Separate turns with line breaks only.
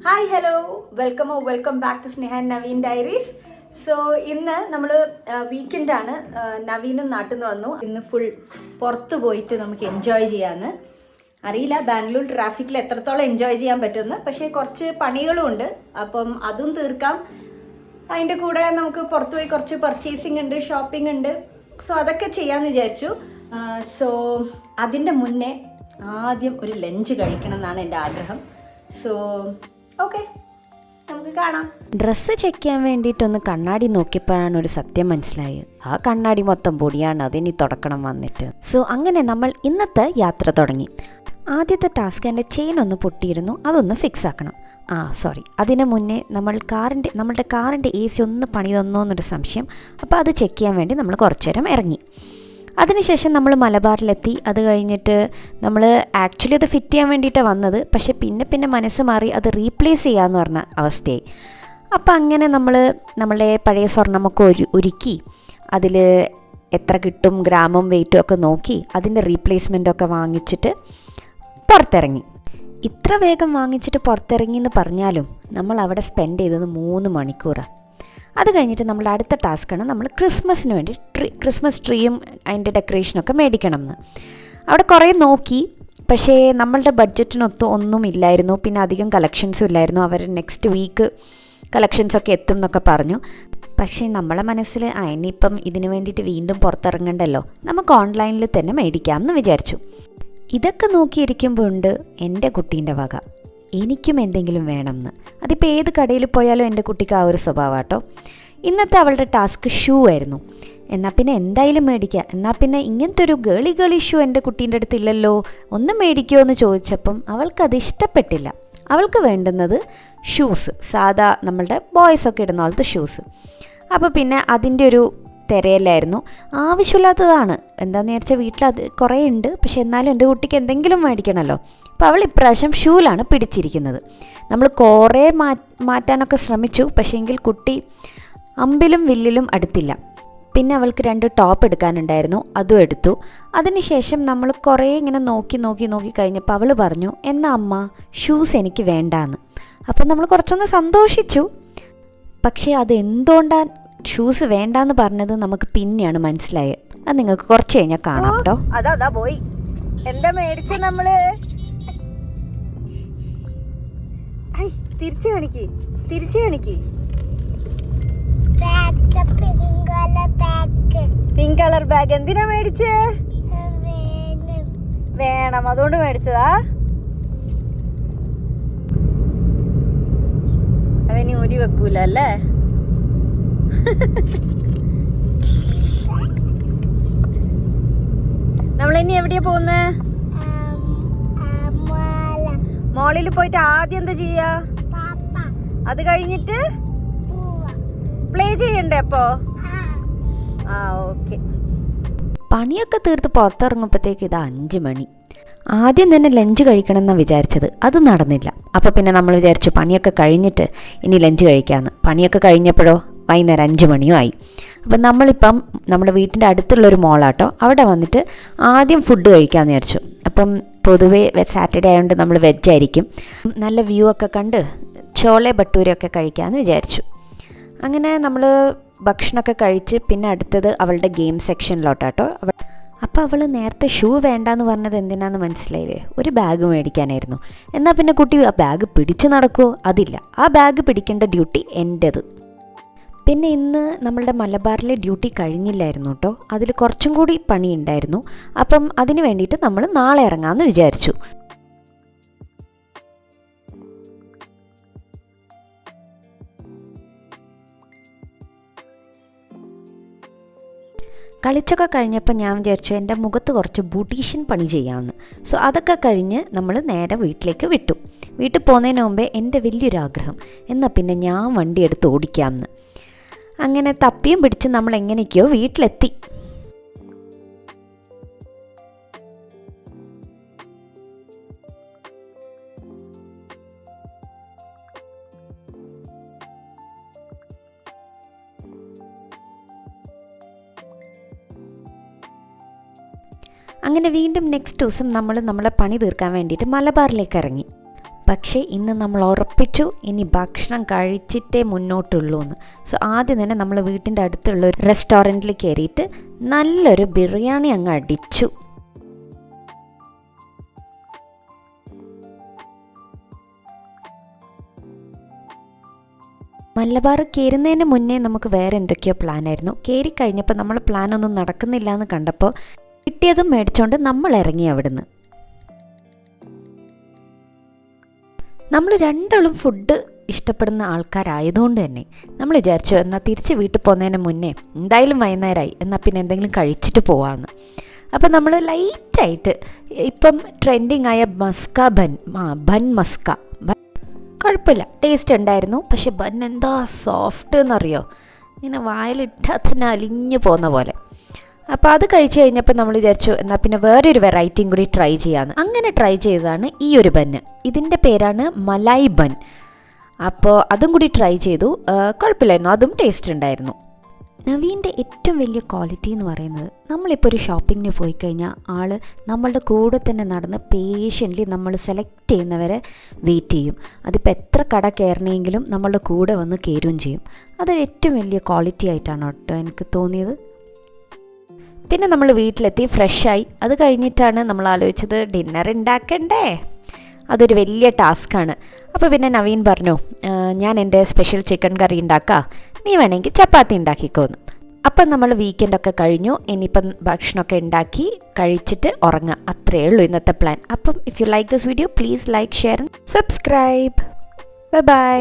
Hi hello welcome back to Sneha and Naveen diaries. So ഇന്ന് നമ്മൾ വീക്കെൻഡാണ്. നവീനും നാട്ടിൽ നിന്ന് വന്നു. ഇന്ന് ഫുൾ പുറത്ത് പോയിട്ട് നമുക്ക് എൻജോയ് ചെയ്യാമെന്ന്. അറിയില്ല ബാംഗ്ലൂർ ട്രാഫിക്കിൽ എത്രത്തോളം എൻജോയ് ചെയ്യാൻ പറ്റുമെന്ന്. പക്ഷേ കുറച്ച് പണികളും ഉണ്ട്, അപ്പം അതും തീർക്കാം. അതിൻ്റെ കൂടെ നമുക്ക് പുറത്ത് പോയി കുറച്ച് പർച്ചേസിങ് ഉണ്ട്, ഷോപ്പിംഗ് ഉണ്ട്. സോ അതൊക്കെ ചെയ്യാമെന്ന് വിചാരിച്ചു. സോ അതിൻ്റെ മുന്നേ ആദ്യം ഒരു ലഞ്ച് കഴിക്കണം എന്നാണ് എൻ്റെ ആഗ്രഹം. സോ ഓക്കെ, നമുക്ക് കാണാം.
ഡ്രസ്സ് ചെക്ക് ചെയ്യാൻ വേണ്ടിയിട്ടൊന്ന് കണ്ണാടി നോക്കിയപ്പോഴാണ് ഒരു സത്യം മനസ്സിലായത്. ആ കണ്ണാടി മൊത്തം പൊടിയാണ്, അതിനി തുടക്കണം വന്നിട്ട്. സോ അങ്ങനെ നമ്മൾ ഇന്നത്തെ യാത്ര തുടങ്ങി. ആദ്യത്തെ ടാസ്ക് എൻ്റെ ചെയിൻ ഒന്ന് പൊട്ടിയിരുന്നു, അതൊന്ന് ഫിക്സ് ആക്കണം. അതിന് മുന്നേ നമ്മളുടെ കാറിൻ്റെ AC ഒന്ന് പണി തന്നോ എന്നൊരു സംശയം. അപ്പോൾ അത് ചെക്ക് ചെയ്യാൻ വേണ്ടി നമ്മൾ കുറച്ചു നേരം ഇറങ്ങി. അതിനുശേഷം നമ്മൾ മലബാറിലെത്തി. അത് കഴിഞ്ഞിട്ട് നമ്മൾ ആക്ച്വലി അത് ഫിറ്റ് ചെയ്യാൻ വേണ്ടിയിട്ടാണ് വന്നത്. പക്ഷേ പിന്നെ മനസ്സ് മാറി അത് റീപ്ലേസ് ചെയ്യാമെന്ന് പറഞ്ഞ അവസ്ഥയായി. അപ്പം അങ്ങനെ നമ്മളെ പഴയ സ്വർണ്ണമൊക്കെ ഒരുക്കി അതിൽ എത്ര കിട്ടും ഗ്രാമും വെയിറ്റും ഒക്കെ നോക്കി അതിൻ്റെ റീപ്ലേസ്മെൻറ്റൊക്കെ വാങ്ങിച്ചിട്ട് പുറത്തിറങ്ങി. ഇത്ര വേഗം വാങ്ങിച്ചിട്ട് പുറത്തിറങ്ങി എന്ന് പറഞ്ഞാലും നമ്മൾ അവിടെ സ്പെൻഡ് ചെയ്തത് 3 മണിക്കൂറാണ്. അത് കഴിഞ്ഞിട്ട് നമ്മുടെ അടുത്ത ടാസ്ക്കാണ് നമ്മൾ ക്രിസ്മസിന് വേണ്ടി ക്രിസ്മസ് ട്രീയും അതിൻ്റെ ഡെക്കറേഷനൊക്കെ മേടിക്കണം എന്ന്. അവിടെ കുറേ നോക്കി, പക്ഷേ നമ്മളുടെ ബഡ്ജറ്റിനൊത്ത് ഒന്നും ഇല്ലായിരുന്നു. പിന്നെ അധികം കളക്ഷൻസും ഇല്ലായിരുന്നു. അവർ നെക്സ്റ്റ് വീക്ക് കളക്ഷൻസൊക്കെ എത്തും എന്നൊക്കെ പറഞ്ഞു. പക്ഷേ നമ്മളെ മനസ്സിൽ ഇനിയിപ്പം ഇതിന് വേണ്ടിയിട്ട് വീണ്ടും പുറത്തിറങ്ങണ്ടല്ലോ, നമുക്ക് ഓൺലൈനിൽ തന്നെ മേടിക്കാം എന്ന് വിചാരിച്ചു. ഇതൊക്കെ നോക്കിയിരിക്കുമ്പോൾ ഉണ്ട് എൻ്റെ കുട്ടീൻ്റെ വക, എനിക്കും എന്തെങ്കിലും വേണമെന്ന്. അതിപ്പോൾ ഏത് കടയിൽ പോയാലും എൻ്റെ കുട്ടിക്ക് ആ ഒരു സ്വഭാവം കേട്ടോ. ഇന്നത്തെ അവളുടെ ടാസ്ക് ഷൂ ആയിരുന്നു. എന്നാൽ പിന്നെ എന്തായാലും മേടിക്കുക, എന്നാൽ പിന്നെ ഇങ്ങനത്തെ ഒരു ഗേളി ഷൂ എൻ്റെ കുട്ടീൻ്റെ അടുത്തില്ലല്ലോ, ഒന്ന് മേടിക്കുമോ എന്ന് ചോദിച്ചപ്പം അവൾക്കത് ഇഷ്ടപ്പെട്ടില്ല. അവൾക്ക് വേണ്ടുന്നത് ഷൂസ്, സാധാ നമ്മളുടെ ബോയ്സൊക്കെ ഇടുന്ന പോലത്തെ ഷൂസ്. അപ്പോൾ പിന്നെ അതിൻ്റെ ഒരു തിരയല്ലായിരുന്നു. ആവശ്യമില്ലാത്തതാണ്, എന്താണെന്ന് വിചാരിച്ചാൽ വീട്ടിലത് കുറേ ഉണ്ട്. പക്ഷെ എന്നാലും എൻ്റെ കുട്ടിക്ക് എന്തെങ്കിലും മേടിക്കണമല്ലോ. അപ്പോൾ അവൾ ഇപ്രാവശ്യം ഷൂലാണ് പിടിച്ചിരിക്കുന്നത്. നമ്മൾ കുറേ മാറ്റാനൊക്കെ ശ്രമിച്ചു, പക്ഷേങ്കിൽ കുട്ടി അമ്പിലും വില്ലിലും അടുത്തില്ല. പിന്നെ അവൾക്ക് 2 ടോപ്പ് എടുക്കാനുണ്ടായിരുന്നു, അതും എടുത്തു. അതിനുശേഷം നമ്മൾ കുറേ ഇങ്ങനെ നോക്കി കഴിഞ്ഞപ്പോൾ അവൾ പറഞ്ഞു, എന്നാ അമ്മ ഷൂസ് എനിക്ക് വേണ്ടാന്ന്. അപ്പം നമ്മൾ കുറച്ചൊന്ന് സന്തോഷിച്ചു. പക്ഷേ അത് എന്തുകൊണ്ടാണ് ഷൂസ് വേണ്ടാന്ന് പറഞ്ഞത് നമുക്ക് പിന്നെയാണ് മനസ്സിലായത്. അത് നിങ്ങൾക്ക് കുറച്ച് കഴിഞ്ഞാൽ കാണാം കേട്ടോ.
അതാ പോയി. എന്താ മേടിച്ച നമ്മള്? തിരിച്ചു കാണിക്ക്. Pink colour bag. എന്തിനാ മേടിച്ചേ? വേണം, അതുകൊണ്ട് മേടിച്ചതാ. അതിനി ഊരി വെക്കൂല അല്ലേ? നമ്മളിനി എവിടെയാ പോകുന്നേ? മോളിൽ പോയിട്ട് ആദ്യം എന്താ ചെയ്യാ? അത് കഴിഞ്ഞിട്ട് പ്ലേ ചെയ്യണ്ടേ അപ്പോ? ഓക്കെ.
പണിയൊക്കെ തീർത്ത് പുറത്തിറങ്ങുമ്പോഴത്തേക്ക് ഇത് 5 മണി. ആദ്യം തന്നെ ലഞ്ച് കഴിക്കണം എന്നാണ് വിചാരിച്ചത്, അത് നടന്നില്ല. അപ്പോൾ പിന്നെ നമ്മൾ വിചാരിച്ചു പണിയൊക്കെ കഴിഞ്ഞിട്ട് ഇനി ലഞ്ച് കഴിക്കാമെന്ന്. പണിയൊക്കെ കഴിഞ്ഞപ്പോഴോ വൈകുന്നേരം 5 മണിയും ആയി. അപ്പം നമ്മളിപ്പം നമ്മുടെ വീട്ടിൻ്റെ അടുത്തുള്ളൊരു മോളാട്ടോ, അവിടെ വന്നിട്ട് ആദ്യം ഫുഡ് കഴിക്കാമെന്ന് വിചാരിച്ചു. അപ്പം പൊതുവേ സാറ്റർഡേ ആയതുകൊണ്ട് നമ്മൾ വെജായിരിക്കും. നല്ല വ്യൂ ഒക്കെ കണ്ട് ചോളെ ഭട്ടൂരൊക്കെ കഴിക്കാമെന്ന് വിചാരിച്ചു. അങ്ങനെ നമ്മൾ ഭക്ഷണമൊക്കെ കഴിച്ച് പിന്നെ അടുത്തത് അവളുടെ ഗെയിം സെക്ഷനിലോട്ടാട്ടോ. അപ്പോൾ അവൾ നേരത്തെ ഷൂ വേണ്ടാന്ന് പറഞ്ഞത് എന്തിനാന്ന് മനസ്സിലായില്ലേ? ഒരു ബാഗ് മേടിക്കാനായിരുന്നു. എന്നാൽ പിന്നെ കുട്ടി ആ ബാഗ് പിടിച്ച് നടക്കുമോ? അതില്ല, ആ ബാഗ് പിടിക്കേണ്ട ഡ്യൂട്ടി എൻ്റേത്. പിന്നെ ഇന്ന് നമ്മളുടെ മലബാറിലെ ഡ്യൂട്ടി കഴിഞ്ഞില്ലായിരുന്നു കേട്ടോ, അതിൽ കുറച്ചും കൂടി പണിയുണ്ടായിരുന്നു. അപ്പം അതിന് വേണ്ടിയിട്ട് നമ്മൾ നാളെ ഇറങ്ങാമെന്ന് വിചാരിച്ചു. കളിച്ചൊക്കെ കഴിഞ്ഞപ്പോൾ ഞാൻ വിചാരിച്ചു എൻ്റെ മുഖത്ത് കുറച്ച് ബ്യൂട്ടീഷ്യൻ പണി ചെയ്യാമെന്ന്. സോ അതൊക്കെ കഴിഞ്ഞ് നമ്മൾ നേരെ വീട്ടിലേക്ക് വിട്ടു. വീട്ടിൽ പോകുന്നതിന് മുമ്പേ എൻ്റെ വലിയൊരാഗ്രഹം, എന്നാൽ പിന്നെ ഞാൻ വണ്ടി എടുത്ത് ഓടിക്കാമെന്ന്. അങ്ങനെ തപ്പിയും പിടിച്ച് നമ്മൾ എങ്ങനെയൊക്കെയോ വീട്ടിലെത്തി. അങ്ങനെ വീണ്ടും നെക്സ്റ്റ് ദിവസം നമ്മളെ പണി തീർക്കാൻ വേണ്ടിയിട്ട് മലബാറിലേക്ക് ഇറങ്ങി. പക്ഷേ ഇന്ന് നമ്മൾ ഉറപ്പിച്ചു ഇനി ഭക്ഷണം കഴിച്ചിട്ടേ മുന്നോട്ടുള്ളൂ എന്ന്. സോ ആദ്യം തന്നെ നമ്മൾ വീട്ടിൻ്റെ അടുത്തുള്ള ഒരു റെസ്റ്റോറൻറ്റിൽ കയറിയിട്ട് നല്ലൊരു ബിരിയാണി അങ്ങ് അടിച്ചു. മലബാർ കയറുന്നതിന് മുന്നേ നമുക്ക് വേറെ എന്തൊക്കെയോ പ്ലാനായിരുന്നു. കയറി കഴിഞ്ഞപ്പോൾ നമ്മൾ പ്ലാനൊന്നും നടക്കുന്നില്ല എന്ന് കണ്ടപ്പോൾ കിട്ടിയതും മേടിച്ചുകൊണ്ട് നമ്മൾ ഇറങ്ങി അവിടുന്ന്. നമ്മൾ രണ്ടാളും ഫുഡ് ഇഷ്ടപ്പെടുന്ന ആൾക്കാരായതുകൊണ്ട് തന്നെ നമ്മൾ വിചാരിച്ചു എന്നാൽ തിരിച്ച് വീട്ടിൽ പോകുന്നതിന് മുന്നേ എന്തായാലും വൈകുന്നേരമായി, എന്നാൽ പിന്നെ എന്തെങ്കിലും കഴിച്ചിട്ട് പോവാമെന്ന്. അപ്പം നമ്മൾ ലൈറ്റായിട്ട് ഇപ്പം ട്രെൻഡിങ് ആയ മസ്ക ബൻ മസ്ക കുഴപ്പമില്ല, ടേസ്റ്റ് ഉണ്ടായിരുന്നു. പക്ഷെ ബൻ എന്താ സോഫ്റ്റ് എന്നറിയോ, ഇങ്ങനെ വായിലിട്ടാൽ തന്നെ അലിഞ്ഞു പോകുന്ന പോലെ. അപ്പോൾ അത് കഴിച്ച് കഴിഞ്ഞപ്പോൾ നമ്മൾ വിചാരിച്ചു എന്നാൽ പിന്നെ വേറൊരു വെറൈറ്റിയും കൂടി ട്രൈ ചെയ്യാമെന്ന്. അങ്ങനെ ട്രൈ ചെയ്തതാണ് ഈ ഒരു ബന്ന്. ഇതിൻ്റെ പേരാണ് മലായ് ബൻ. അപ്പോൾ അതും കൂടി ട്രൈ ചെയ്തു. കുഴപ്പമില്ലായിരുന്നു, അതും ടേസ്റ്റ് ഉണ്ടായിരുന്നു. നവീൻ്റെ ഏറ്റവും വലിയ ക്വാളിറ്റി എന്ന് പറയുന്നത് നമ്മളിപ്പോൾ ഒരു ഷോപ്പിങ്ങിന് പോയി കഴിഞ്ഞാൽ ആൾ നമ്മളുടെ കൂടെ തന്നെ നടന്ന് പേഷ്യൻ്റ്ലി നമ്മൾ സെലക്ട് ചെയ്യുന്നവരെ വെയിറ്റ് ചെയ്യും. അതിപ്പോൾ എത്ര കട കയറണമെങ്കിലും നമ്മളുടെ കൂടെ വന്ന് കയറുകയും ചെയ്യും. അതൊരു ഏറ്റവും വലിയ ക്വാളിറ്റി ആയിട്ടാണ് കേട്ടോ എനിക്ക് തോന്നിയത്. പിന്നെ നമ്മൾ വീട്ടിലെത്തി ഫ്രഷായി. അത് കഴിഞ്ഞിട്ടാണ് നമ്മൾ ആലോചിച്ചത് ഡിന്നർ ഉണ്ടാക്കണ്ടേ, അതൊരു വലിയ ടാസ്ക്കാണ്. അപ്പോൾ പിന്നെ നവീൻ പറഞ്ഞു ഞാൻ എൻ്റെ സ്പെഷ്യൽ ചിക്കൻ കറി ഉണ്ടാക്കാം, നീ വേണമെങ്കിൽ ചപ്പാത്തി ഉണ്ടാക്കിക്കോന്ന്. അപ്പം നമ്മൾ വീക്കെൻഡൊക്കെ കഴിഞ്ഞു, ഇനിയിപ്പം ഭക്ഷണമൊക്കെ ഉണ്ടാക്കി കഴിച്ചിട്ട് ഉറങ്ങാം, അത്രയേ ഉള്ളൂ ഇന്നത്തെ പ്ലാൻ. അപ്പം if you like this video please like, share and subscribe. Bye bye.